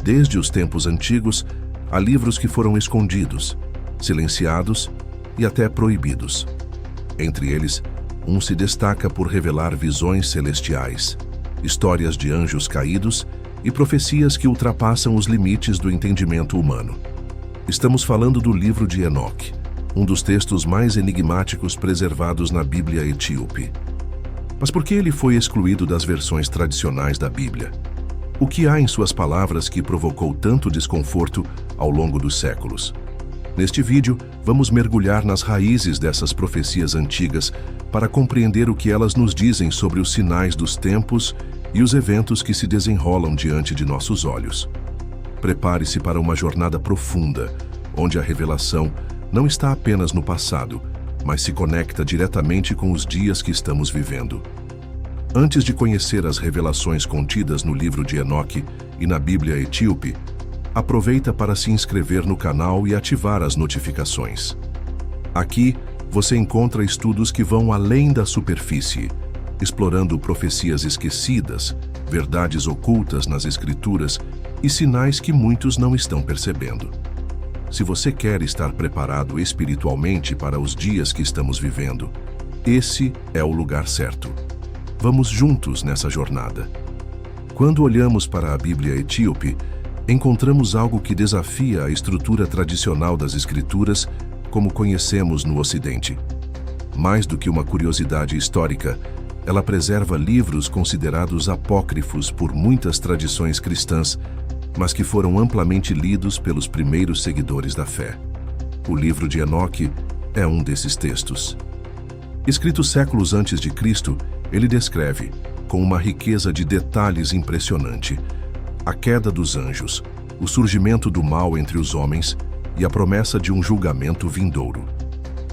Desde os tempos antigos, há livros que foram escondidos, silenciados e até proibidos. Entre eles, um se destaca por revelar visões celestiais, histórias de anjos caídos e profecias que ultrapassam os limites do entendimento humano. Estamos falando do livro de Enoque, um dos textos mais enigmáticos preservados na Bíblia etíope. Mas por que ele foi excluído das versões tradicionais da Bíblia? O que há em suas palavras que provocou tanto desconforto ao longo dos séculos? Neste vídeo, vamos mergulhar nas raízes dessas profecias antigas para compreender o que elas nos dizem sobre os sinais dos tempos e os eventos que se desenrolam diante de nossos olhos. Prepare-se para uma jornada profunda, onde a revelação não está apenas no passado, mas se conecta diretamente com os dias que estamos vivendo. Antes de conhecer as revelações contidas no livro de Enoque e na Bíblia etíope, aproveita para se inscrever no canal e ativar as notificações. Aqui, você encontra estudos que vão além da superfície, explorando profecias esquecidas, verdades ocultas nas Escrituras e sinais que muitos não estão percebendo. Se você quer estar preparado espiritualmente para os dias que estamos vivendo, esse é o lugar certo. Vamos juntos nessa jornada. Quando olhamos para a Bíblia etíope, encontramos algo que desafia a estrutura tradicional das Escrituras como conhecemos no Ocidente. Mais do que uma curiosidade histórica, ela preserva livros considerados apócrifos por muitas tradições cristãs, mas que foram amplamente lidos pelos primeiros seguidores da fé. O livro de Enoque é um desses textos. Escrito séculos antes de Cristo, ele descreve, com uma riqueza de detalhes impressionante, a queda dos anjos, o surgimento do mal entre os homens e a promessa de um julgamento vindouro.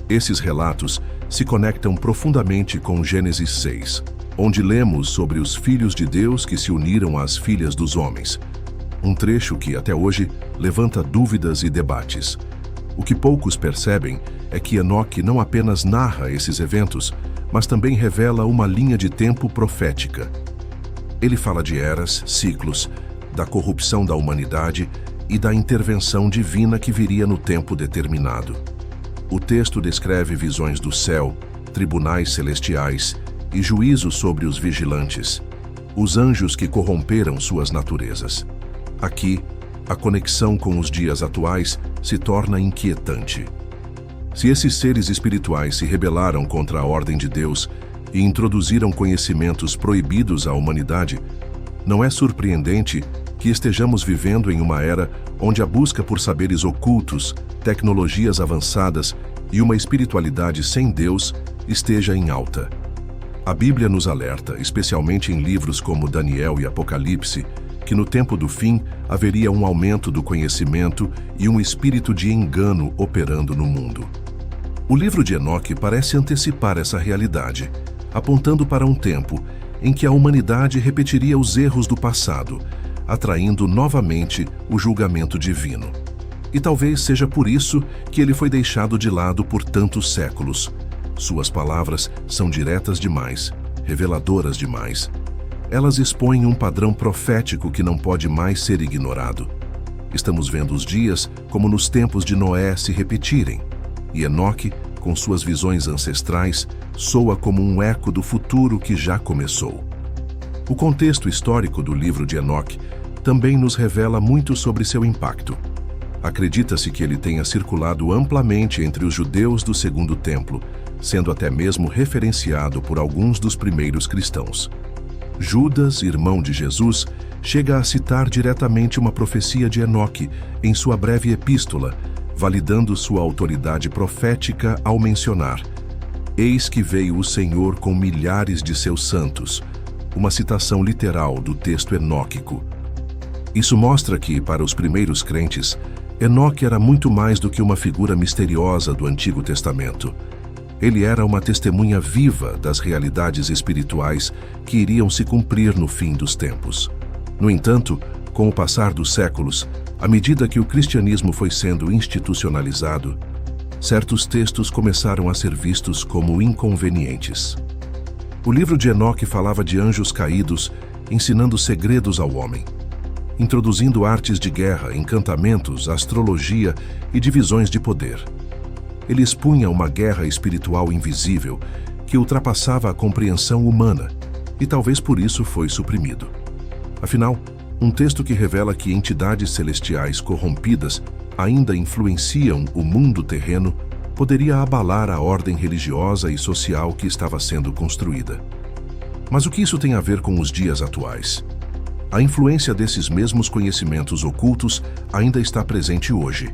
Esses relatos se conectam profundamente com Gênesis 6, onde lemos sobre os filhos de Deus que se uniram às filhas dos homens, um trecho que, até hoje, levanta dúvidas e debates. O que poucos percebem é que Enoque não apenas narra esses eventos, mas também revela uma linha de tempo profética. Ele fala de eras, ciclos, da corrupção da humanidade e da intervenção divina que viria no tempo determinado. O texto descreve visões do céu, tribunais celestiais e juízo sobre os vigilantes, os anjos que corromperam suas naturezas. Aqui, a conexão com os dias atuais se torna inquietante. Se esses seres espirituais se rebelaram contra a ordem de Deus e introduziram conhecimentos proibidos à humanidade, não é surpreendente que estejamos vivendo em uma era onde a busca por saberes ocultos, tecnologias avançadas e uma espiritualidade sem Deus esteja em alta. A Bíblia nos alerta, especialmente em livros como Daniel e Apocalipse, que no tempo do fim haveria um aumento do conhecimento e um espírito de engano operando no mundo. O livro de Enoque parece antecipar essa realidade, apontando para um tempo em que a humanidade repetiria os erros do passado, atraindo novamente o julgamento divino. E talvez seja por isso que ele foi deixado de lado por tantos séculos. Suas palavras são diretas demais, reveladoras demais. Elas expõem um padrão profético que não pode mais ser ignorado. Estamos vendo os dias como nos tempos de Noé se repetirem, e Enoque, com suas visões ancestrais, soa como um eco do futuro que já começou. O contexto histórico do livro de Enoque também nos revela muito sobre seu impacto. Acredita-se que ele tenha circulado amplamente entre os judeus do Segundo Templo, sendo até mesmo referenciado por alguns dos primeiros cristãos. Judas, irmão de Jesus, chega a citar diretamente uma profecia de Enoque em sua breve epístola, validando sua autoridade profética ao mencionar: "Eis que veio o Senhor com milhares de seus santos", uma citação literal do texto enóquico. Isso mostra que, para os primeiros crentes, Enoque era muito mais do que uma figura misteriosa do Antigo Testamento. Ele era uma testemunha viva das realidades espirituais que iriam se cumprir no fim dos tempos. No entanto, com o passar dos séculos, à medida que o cristianismo foi sendo institucionalizado, certos textos começaram a ser vistos como inconvenientes. O livro de Enoque falava de anjos caídos ensinando segredos ao homem. introduzindo artes de guerra, encantamentos, astrologia e divisões de poder. Ele expunha uma guerra espiritual invisível que ultrapassava a compreensão humana e talvez por isso foi suprimido. Afinal, um texto que revela que entidades celestiais corrompidas ainda influenciam o mundo terreno poderia abalar a ordem religiosa e social que estava sendo construída. Mas o que isso tem a ver com os dias atuais? A influência desses mesmos conhecimentos ocultos ainda está presente hoje.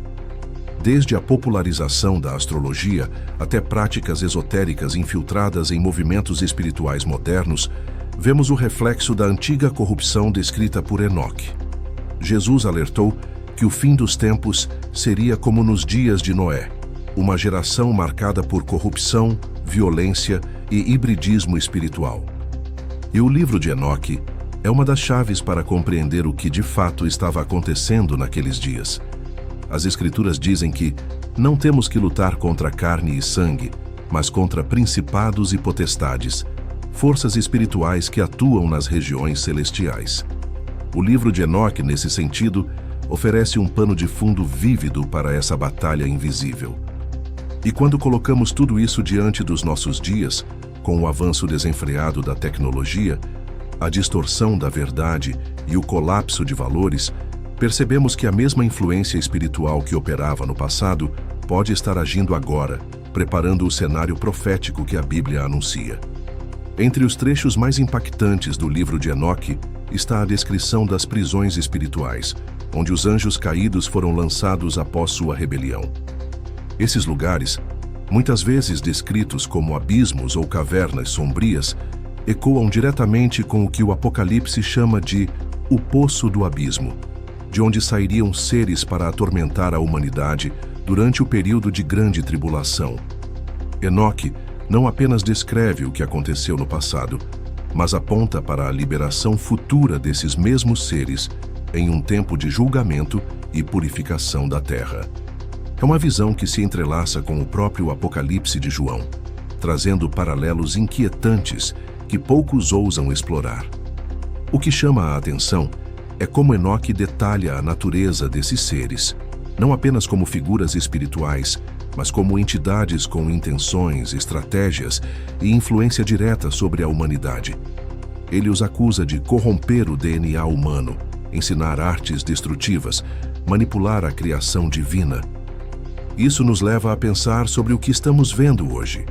Desde a popularização da astrologia até práticas esotéricas infiltradas em movimentos espirituais modernos, vemos o reflexo da antiga corrupção descrita por Enoque. Jesus alertou que o fim dos tempos seria como nos dias de Noé, uma geração marcada por corrupção, violência e hibridismo espiritual. E o livro de Enoque é uma das chaves para compreender o que de fato estava acontecendo naqueles dias. As Escrituras dizem que não temos que lutar contra carne e sangue, mas contra principados e potestades, forças espirituais que atuam nas regiões celestiais. O livro de Enoque, nesse sentido, oferece um pano de fundo vívido para essa batalha invisível. E quando colocamos tudo isso diante dos nossos dias, com o avanço desenfreado da tecnologia, a distorção da verdade e o colapso de valores, percebemos que a mesma influência espiritual que operava no passado pode estar agindo agora, preparando o cenário profético que a Bíblia anuncia. Entre os trechos mais impactantes do livro de Enoque está a descrição das prisões espirituais, onde os anjos caídos foram lançados após sua rebelião. Esses lugares, muitas vezes descritos como abismos ou cavernas sombrias, ecoam diretamente com o que o Apocalipse chama de o Poço do Abismo, de onde sairiam seres para atormentar a humanidade durante o período de grande tribulação. Enoque não apenas descreve o que aconteceu no passado, mas aponta para a liberação futura desses mesmos seres em um tempo de julgamento e purificação da terra. É uma visão que se entrelaça com o próprio Apocalipse de João, trazendo paralelos inquietantes que poucos ousam explorar. O que chama a atenção é como Enoque detalha a natureza desses seres, não apenas como figuras espirituais, mas como entidades com intenções, estratégias e influência direta sobre a humanidade. Ele os acusa de corromper o DNA humano, ensinar artes destrutivas, manipular a criação divina. Isso nos leva a pensar sobre o que estamos vendo hoje.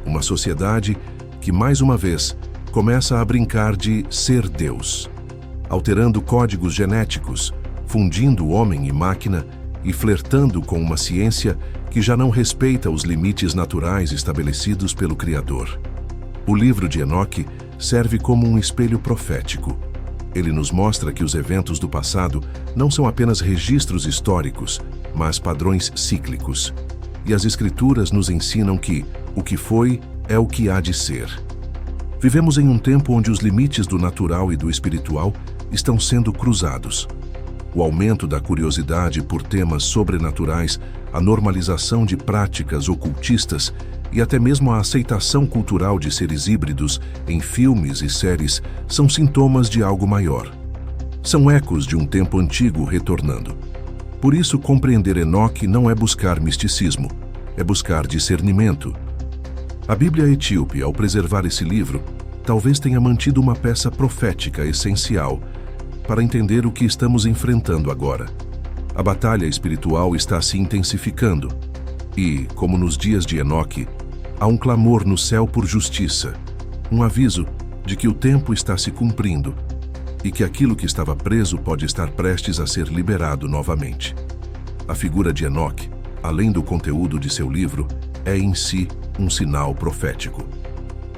Uma sociedade que, mais uma vez, começa a brincar de ser Deus, alterando códigos genéticos, fundindo homem e máquina e flertando com uma ciência que já não respeita os limites naturais estabelecidos pelo Criador. O livro de Enoque serve como um espelho profético. Ele nos mostra que os eventos do passado não são apenas registros históricos, mas padrões cíclicos. E as Escrituras nos ensinam que o que foi é o que há de ser. Vivemos em um tempo onde os limites do natural e do espiritual estão sendo cruzados. O aumento da curiosidade por temas sobrenaturais, a normalização de práticas ocultistas e até mesmo a aceitação cultural de seres híbridos em filmes e séries são sintomas de algo maior. São ecos de um tempo antigo retornando. Por isso, compreender Enoque não é buscar misticismo, é buscar discernimento. A Bíblia Etíope, ao preservar esse livro, talvez tenha mantido uma peça profética essencial para entender o que estamos enfrentando agora. A batalha espiritual está se intensificando e, como nos dias de Enoque, há um clamor no céu por justiça, um aviso de que o tempo está se cumprindo e que aquilo que estava preso pode estar prestes a ser liberado novamente. A figura de Enoque, além do conteúdo de seu livro, é em si um sinal profético.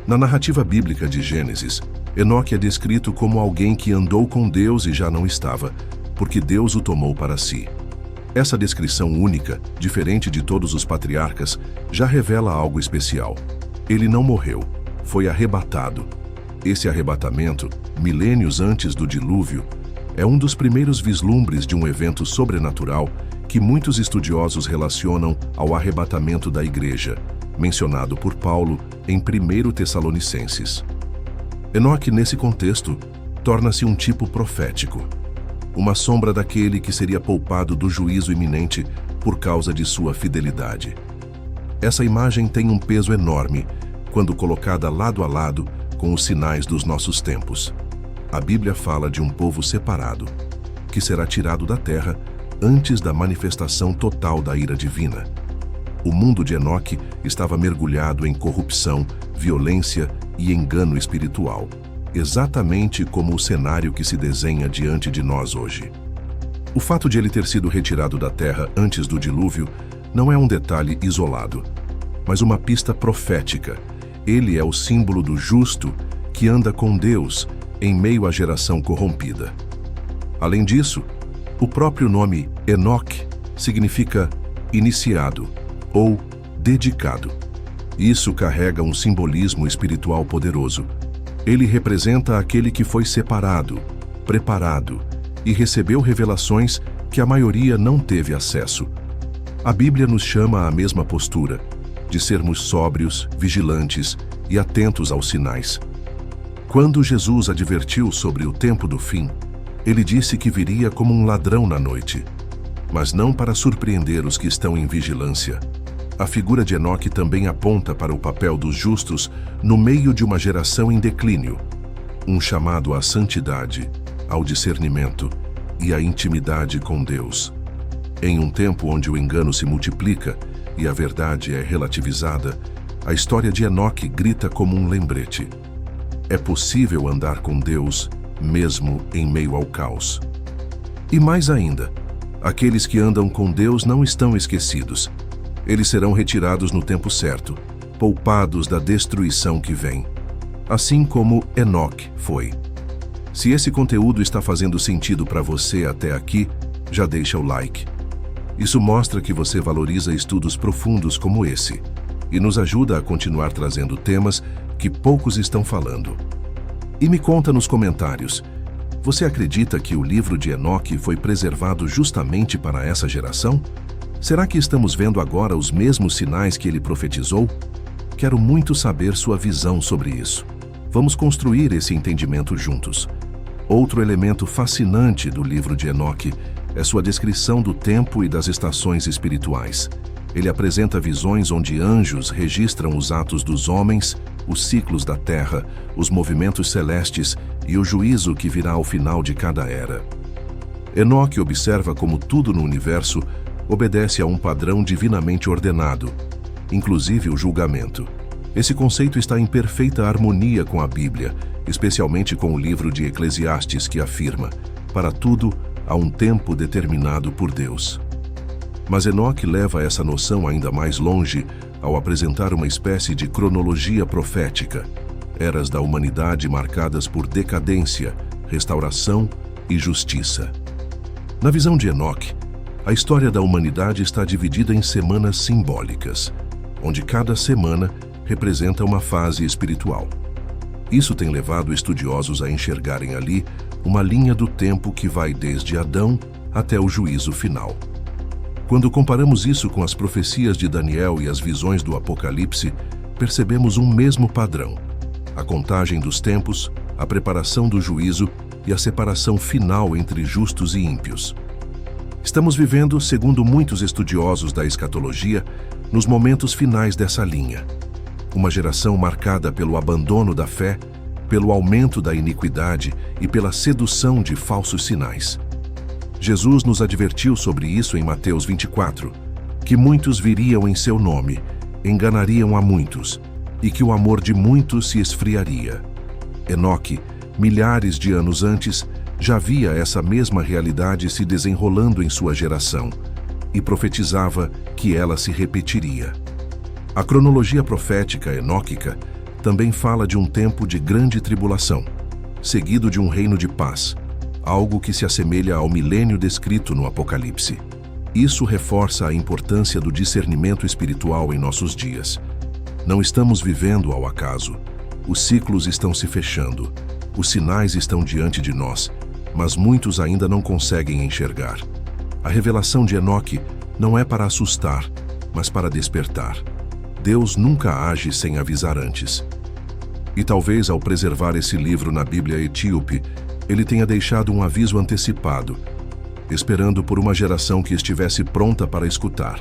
Na narrativa bíblica de Gênesis, Enoque é descrito como alguém que andou com Deus e já não estava, porque Deus o tomou para si. Essa descrição única, diferente de todos os patriarcas, já revela algo especial. Ele não morreu, foi arrebatado. Esse arrebatamento, milênios antes do dilúvio, é um dos primeiros vislumbres de um evento sobrenatural que muitos estudiosos relacionam ao arrebatamento da igreja, mencionado por Paulo em 1 Tessalonicenses. Enoque, nesse contexto, torna-se um tipo profético. uma sombra daquele que seria poupado do juízo iminente por causa de sua fidelidade. Essa imagem tem um peso enorme quando colocada lado a lado com os sinais dos nossos tempos. A Bíblia fala de um povo separado, que será tirado da terra antes da manifestação total da ira divina. O mundo de Enoque estava mergulhado em corrupção, violência e engano espiritual, exatamente como o cenário que se desenha diante de nós hoje. O fato de ele ter sido retirado da terra antes do dilúvio não é um detalhe isolado, mas uma pista profética. Ele é o símbolo do justo que anda com Deus em meio à geração corrompida. Além disso, o próprio nome Enoque significa iniciado ou dedicado. Isso carrega um simbolismo espiritual poderoso. Ele representa aquele que foi separado, preparado e recebeu revelações que a maioria não teve acesso. A Bíblia nos chama à mesma postura, de sermos sóbrios, vigilantes e atentos aos sinais. Quando Jesus advertiu sobre o tempo do fim, ele disse que viria como um ladrão na noite, mas não para surpreender os que estão em vigilância. A figura de Enoque também aponta para o papel dos justos no meio de uma geração em declínio, um chamado à santidade, ao discernimento e à intimidade com Deus. Em um tempo onde o engano se multiplica e a verdade é relativizada, a história de Enoque grita como um lembrete. É possível andar com Deus mesmo em meio ao caos. E mais ainda, aqueles que andam com Deus não estão esquecidos. Eles serão retirados no tempo certo, poupados da destruição que vem, assim como Enoque foi. Se esse conteúdo está fazendo sentido para você até aqui, já deixa o like. Isso mostra que você valoriza estudos profundos como esse e nos ajuda a continuar trazendo temas que poucos estão falando. E me conta nos comentários, você acredita que o livro de Enoque foi preservado justamente para essa geração? Será que estamos vendo agora os mesmos sinais que ele profetizou? Quero muito saber sua visão sobre isso. Vamos construir esse entendimento juntos. Outro elemento fascinante do livro de Enoque é sua descrição do tempo e das estações espirituais. Ele apresenta visões onde anjos registram os atos dos homens, os ciclos da terra, os movimentos celestes e o juízo que virá ao final de cada era. Enoque observa como tudo no universo obedece a um padrão divinamente ordenado, inclusive o julgamento. Esse conceito está em perfeita harmonia com a Bíblia, especialmente com o livro de Eclesiastes, que afirma: para tudo há um tempo determinado por Deus. Mas Enoque leva essa noção ainda mais longe ao apresentar uma espécie de cronologia profética, eras da humanidade marcadas por decadência, restauração e justiça. Na visão de Enoque, a história da humanidade está dividida em semanas simbólicas, onde cada semana representa uma fase espiritual. Isso tem levado estudiosos a enxergarem ali uma linha do tempo que vai desde Adão até o juízo final. Quando comparamos isso com as profecias de Daniel e as visões do Apocalipse, percebemos um mesmo padrão: a contagem dos tempos, a preparação do juízo e a separação final entre justos e ímpios. Estamos vivendo, segundo muitos estudiosos da escatologia, nos momentos finais dessa linha. Uma geração marcada pelo abandono da fé, pelo aumento da iniquidade e pela sedução de falsos sinais. Jesus nos advertiu sobre isso em Mateus 24, que muitos viriam em seu nome, enganariam a muitos, e que o amor de muitos se esfriaria. Enoque, milhares de anos antes, já via essa mesma realidade se desenrolando em sua geração e profetizava que ela se repetiria. A cronologia profética enóquica também fala de um tempo de grande tribulação, seguido de um reino de paz, algo que se assemelha ao milênio descrito no Apocalipse. Isso reforça a importância do discernimento espiritual em nossos dias. Não estamos vivendo ao acaso. Os ciclos estão se fechando, os sinais estão diante de nós, mas muitos ainda não conseguem enxergar. A revelação de Enoque não é para assustar, mas para despertar. Deus nunca age sem avisar antes. E talvez ao preservar esse livro na Bíblia etíope, ele tenha deixado um aviso antecipado, esperando por uma geração que estivesse pronta para escutar,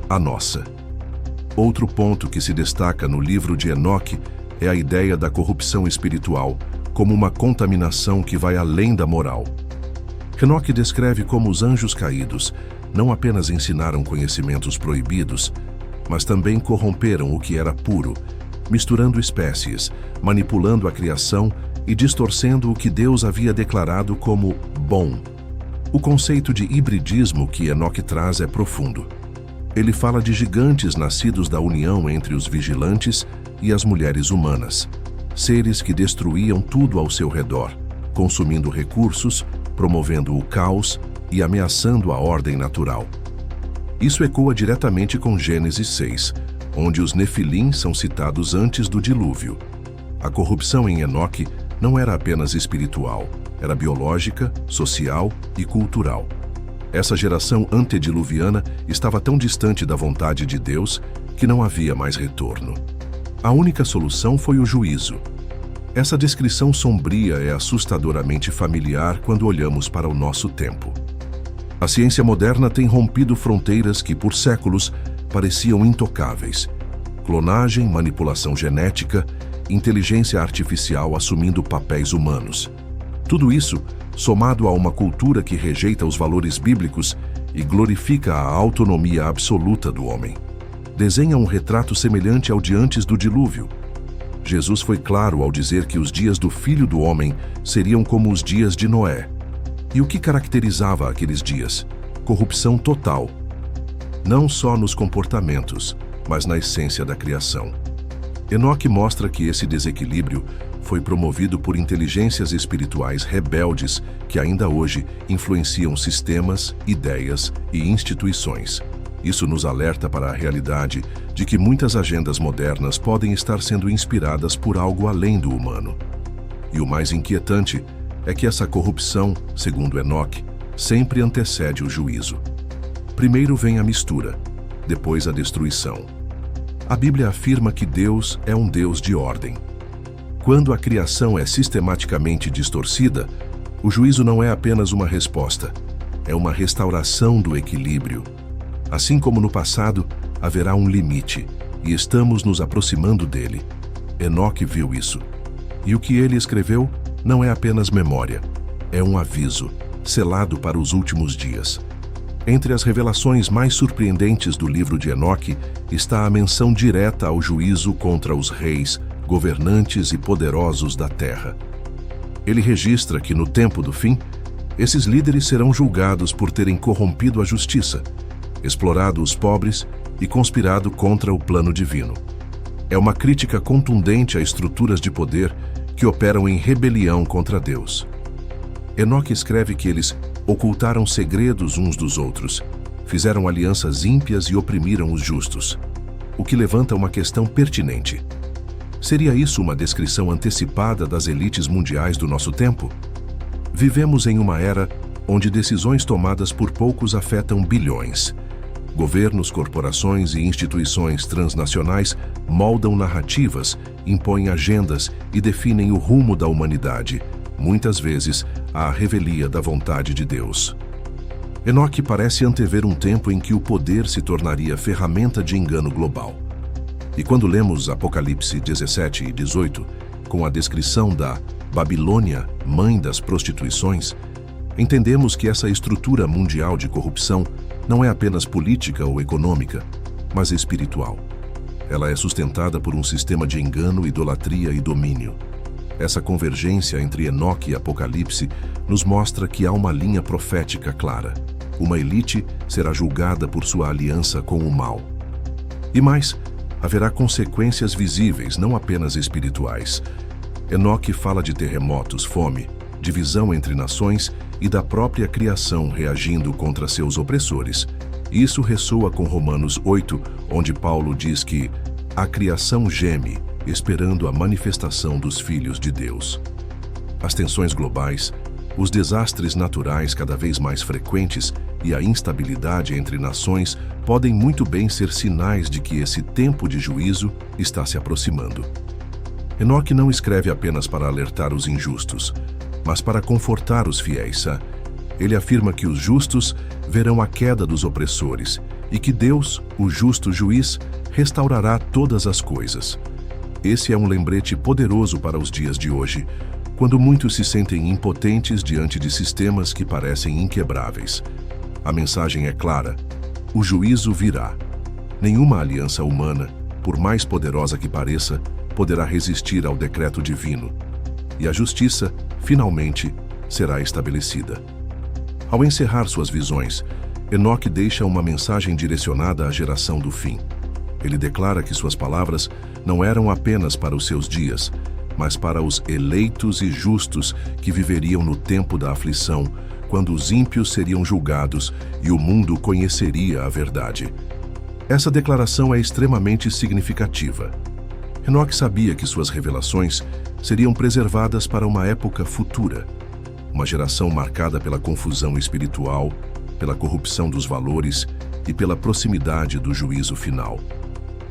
a nossa. Outro ponto que se destaca no livro de Enoque é a ideia da corrupção espiritual como uma contaminação que vai além da moral. Enoque descreve como os anjos caídos não apenas ensinaram conhecimentos proibidos, mas também corromperam o que era puro, misturando espécies, manipulando a criação e distorcendo o que Deus havia declarado como bom. O conceito de hibridismo que Enoque traz é profundo. Ele fala de gigantes nascidos da união entre os vigilantes e as mulheres humanas, seres que destruíam tudo ao seu redor, consumindo recursos, promovendo o caos e ameaçando a ordem natural. Isso ecoa diretamente com Gênesis 6, onde os Nefilim são citados antes do dilúvio. A corrupção em Enoque não era apenas espiritual, era biológica, social e cultural. Essa geração antediluviana estava tão distante da vontade de Deus que não havia mais retorno. A única solução foi o juízo. Essa descrição sombria é assustadoramente familiar quando olhamos para o nosso tempo. A ciência moderna tem rompido fronteiras que, por séculos, pareciam intocáveis. Clonagem, manipulação genética, inteligência artificial assumindo papéis humanos. Tudo isso, somado a uma cultura que rejeita os valores bíblicos e glorifica a autonomia absoluta do homem, desenha um retrato semelhante ao de antes do dilúvio. Jesus foi claro ao dizer que os dias do Filho do Homem seriam como os dias de Noé. E o que caracterizava aqueles dias? Corrupção total. Não só nos comportamentos, mas na essência da criação. Enoque mostra que esse desequilíbrio foi promovido por inteligências espirituais rebeldes que ainda hoje influenciam sistemas, ideias e instituições. Isso nos alerta para a realidade de que muitas agendas modernas podem estar sendo inspiradas por algo além do humano. E o mais inquietante é que essa corrupção, segundo Enoque, sempre antecede o juízo. Primeiro vem a mistura, depois a destruição. A Bíblia afirma que Deus é um Deus de ordem. Quando a criação é sistematicamente distorcida, o juízo não é apenas uma resposta, é uma restauração do equilíbrio. Assim como no passado, haverá um limite, e estamos nos aproximando dele. Enoque viu isso. E o que ele escreveu não é apenas memória, é um aviso, selado para os últimos dias. Entre as revelações mais surpreendentes do livro de Enoque está a menção direta ao juízo contra os reis, governantes e poderosos da terra. Ele registra que no tempo do fim, esses líderes serão julgados por terem corrompido a justiça, explorado os pobres e conspirado contra o plano divino. É uma crítica contundente a estruturas de poder que operam em rebelião contra Deus. Enoque escreve que eles ocultaram segredos uns dos outros, fizeram alianças ímpias e oprimiram os justos, o que levanta uma questão pertinente. Seria isso uma descrição antecipada das elites mundiais do nosso tempo? Vivemos em uma era onde decisões tomadas por poucos afetam bilhões. Governos, corporações e instituições transnacionais moldam narrativas, impõem agendas e definem o rumo da humanidade, muitas vezes à revelia da vontade de Deus. Enoque parece antever um tempo em que o poder se tornaria ferramenta de engano global. E quando lemos Apocalipse 17 e 18, com a descrição da Babilônia, mãe das prostituições, entendemos que essa estrutura mundial de corrupção não é apenas política ou econômica, mas espiritual. Ela é sustentada por um sistema de engano, idolatria e domínio. Essa convergência entre Enoque e Apocalipse nos mostra que há uma linha profética clara. Uma elite será julgada por sua aliança com o mal. E mais, haverá consequências visíveis, não apenas espirituais. Enoque fala de terremotos, fome, divisão entre nações e da própria criação reagindo contra seus opressores. Isso ressoa com Romanos 8, onde Paulo diz que a criação geme, esperando a manifestação dos filhos de Deus. As tensões globais, os desastres naturais cada vez mais frequentes e a instabilidade entre nações podem muito bem ser sinais de que esse tempo de juízo está se aproximando. Enoque não escreve apenas para alertar os injustos, mas para confortar os fiéis. Ele afirma que os justos verão a queda dos opressores e que Deus, o justo juiz, restaurará todas as coisas. Esse é um lembrete poderoso para os dias de hoje, quando muitos se sentem impotentes diante de sistemas que parecem inquebráveis. A mensagem é clara: o juízo virá. Nenhuma aliança humana, por mais poderosa que pareça, poderá resistir ao decreto divino. E a justiça, finalmente, será estabelecida. Ao encerrar suas visões, Enoque deixa uma mensagem direcionada à geração do fim. Ele declara que suas palavras não eram apenas para os seus dias, mas para os eleitos e justos que viveriam no tempo da aflição, quando os ímpios seriam julgados e o mundo conheceria a verdade. Essa declaração é extremamente significativa. Enoque sabia que suas revelações seriam preservadas para uma época futura, uma geração marcada pela confusão espiritual, pela corrupção dos valores e pela proximidade do juízo final.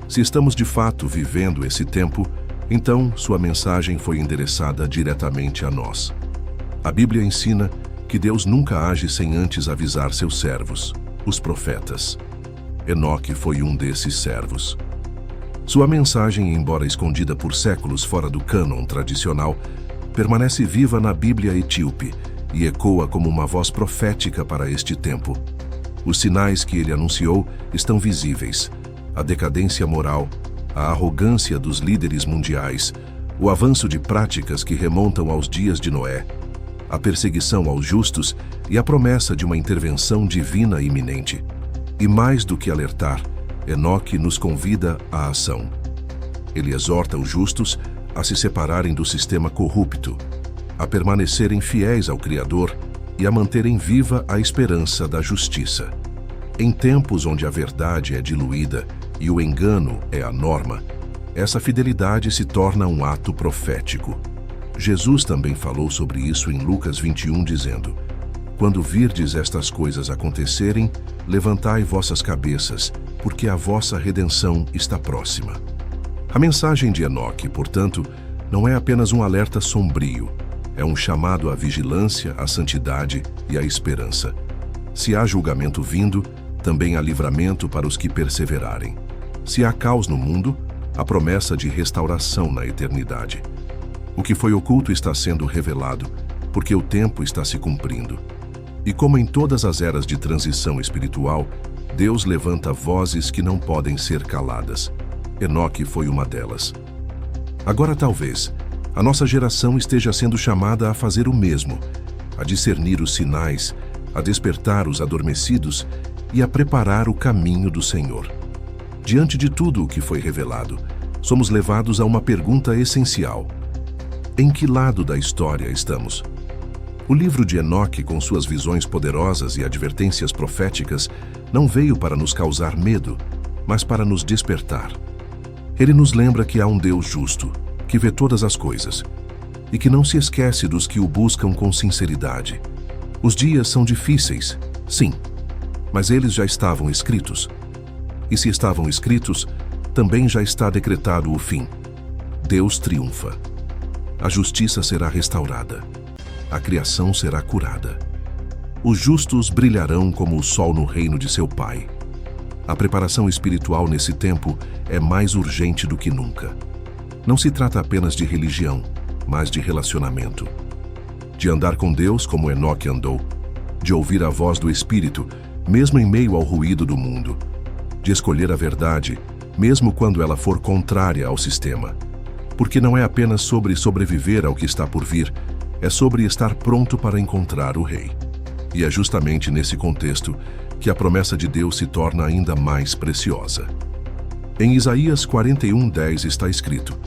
Se estamos de fato vivendo esse tempo, então sua mensagem foi endereçada diretamente a nós. A Bíblia ensina que Deus nunca age sem antes avisar seus servos, os profetas. Enoque foi um desses servos. Sua mensagem, embora escondida por séculos fora do cânon tradicional, permanece viva na Bíblia etíope e ecoa como uma voz profética para este tempo. Os sinais que ele anunciou estão visíveis: a decadência moral, a arrogância dos líderes mundiais, o avanço de práticas que remontam aos dias de Noé, a perseguição aos justos e a promessa de uma intervenção divina iminente. E mais do que alertar, Enoque nos convida à ação. Ele exorta os justos a se separarem do sistema corrupto, a permanecerem fiéis ao Criador e a manterem viva a esperança da justiça. Em tempos onde a verdade é diluída e o engano é a norma, essa fidelidade se torna um ato profético. Jesus também falou sobre isso em Lucas 21, dizendo: "Quando virdes estas coisas acontecerem, levantai vossas cabeças, porque a vossa redenção está próxima." A mensagem de Enoque, portanto, não é apenas um alerta sombrio, é um chamado à vigilância, à santidade e à esperança. Se há julgamento vindo, também há livramento para os que perseverarem. Se há caos no mundo, há promessa de restauração na eternidade. O que foi oculto está sendo revelado, porque o tempo está se cumprindo. E como em todas as eras de transição espiritual, Deus levanta vozes que não podem ser caladas. Enoque foi uma delas. Agora talvez a nossa geração esteja sendo chamada a fazer o mesmo, a discernir os sinais, a despertar os adormecidos e a preparar o caminho do Senhor. Diante de tudo o que foi revelado, somos levados a uma pergunta essencial: em que lado da história estamos? O livro de Enoque, com suas visões poderosas e advertências proféticas, não veio para nos causar medo, mas para nos despertar. Ele nos lembra que há um Deus justo, que vê todas as coisas, e que não se esquece dos que o buscam com sinceridade. Os dias são difíceis, sim, mas eles já estavam escritos. E se estavam escritos, também já está decretado o fim. Deus triunfa. A justiça será restaurada. A criação será curada. Os justos brilharão como o sol no reino de seu Pai. A preparação espiritual nesse tempo é mais urgente do que nunca. Não se trata apenas de religião, mas de relacionamento. De andar com Deus como Enoque andou, de ouvir a voz do Espírito, mesmo em meio ao ruído do mundo, de escolher a verdade, mesmo quando ela for contrária ao sistema. Porque não é apenas sobre sobreviver ao que está por vir, é sobre estar pronto para encontrar o Rei. E é justamente nesse contexto que a promessa de Deus se torna ainda mais preciosa. Em Isaías 41:10 está escrito: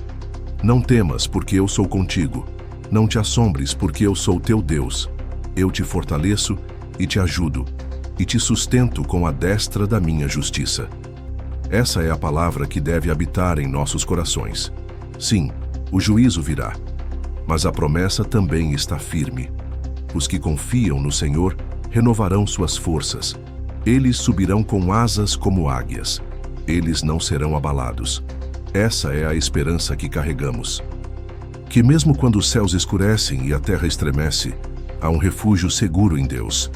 "Não temas, porque eu sou contigo. Não te assombres, porque eu sou teu Deus. Eu te fortaleço e te ajudo, e te sustento com a destra da minha justiça." Essa é a palavra que deve habitar em nossos corações. Sim, o juízo virá, mas a promessa também está firme. Os que confiam no Senhor renovarão suas forças. Eles subirão com asas como águias. Eles não serão abalados. Essa é a esperança que carregamos. que mesmo quando os céus escurecem e a terra estremece, há um refúgio seguro em Deus.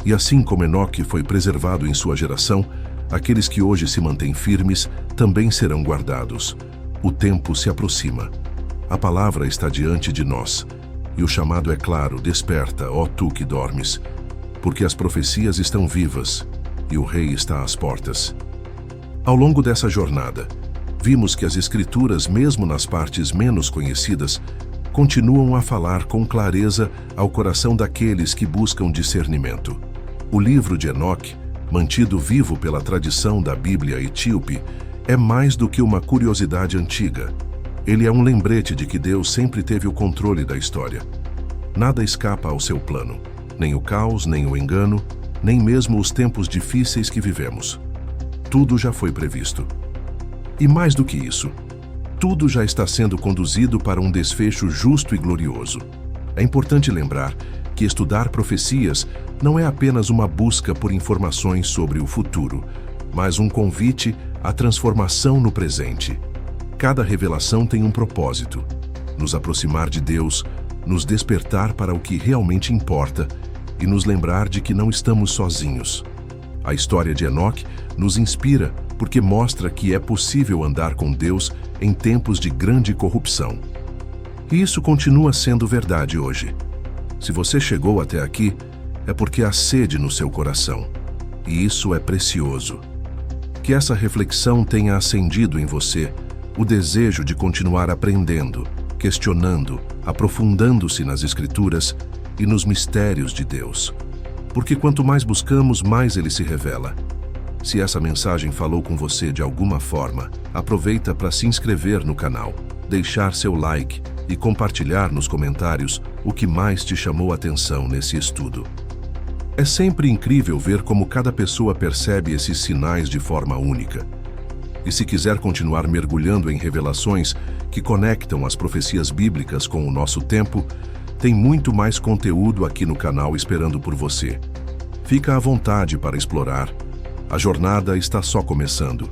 E assim como Enoque foi preservado em sua geração, aqueles que hoje se mantêm firmes também serão guardados. O tempo se aproxima. A palavra está diante de nós. E o chamado é claro: desperta, ó tu que dormes, porque as profecias estão vivas e o Rei está às portas. Ao longo dessa jornada, vimos que as Escrituras, mesmo nas partes menos conhecidas, continuam a falar com clareza ao coração daqueles que buscam discernimento. O livro de Enoque, mantido vivo pela tradição da Bíblia etíope, é mais do que uma curiosidade antiga. Ele é um lembrete de que Deus sempre teve o controle da história. Nada escapa ao seu plano, nem o caos, nem o engano, nem mesmo os tempos difíceis que vivemos. Tudo já foi previsto. E mais do que isso, tudo já está sendo conduzido para um desfecho justo e glorioso. É importante lembrar que estudar profecias não é apenas uma busca por informações sobre o futuro, mas um convite à transformação no presente. Cada revelação tem um propósito: nos aproximar de Deus, nos despertar para o que realmente importa e nos lembrar de que não estamos sozinhos. A história de Enoque nos inspira porque mostra que é possível andar com Deus em tempos de grande corrupção. E isso continua sendo verdade hoje. Se você chegou até aqui, é porque há sede no seu coração. E isso é precioso. Que essa reflexão tenha acendido em você o desejo de continuar aprendendo, questionando, aprofundando-se nas Escrituras e nos mistérios de Deus. Porque quanto mais buscamos, mais Ele se revela. Se essa mensagem falou com você de alguma forma, aproveita para se inscrever no canal, deixar seu like e compartilhar nos comentários o que mais te chamou a atenção nesse estudo. É sempre incrível ver como cada pessoa percebe esses sinais de forma única. E se quiser continuar mergulhando em revelações que conectam as profecias bíblicas com o nosso tempo, tem muito mais conteúdo aqui no canal esperando por você. Fica à vontade para explorar. A jornada está só começando.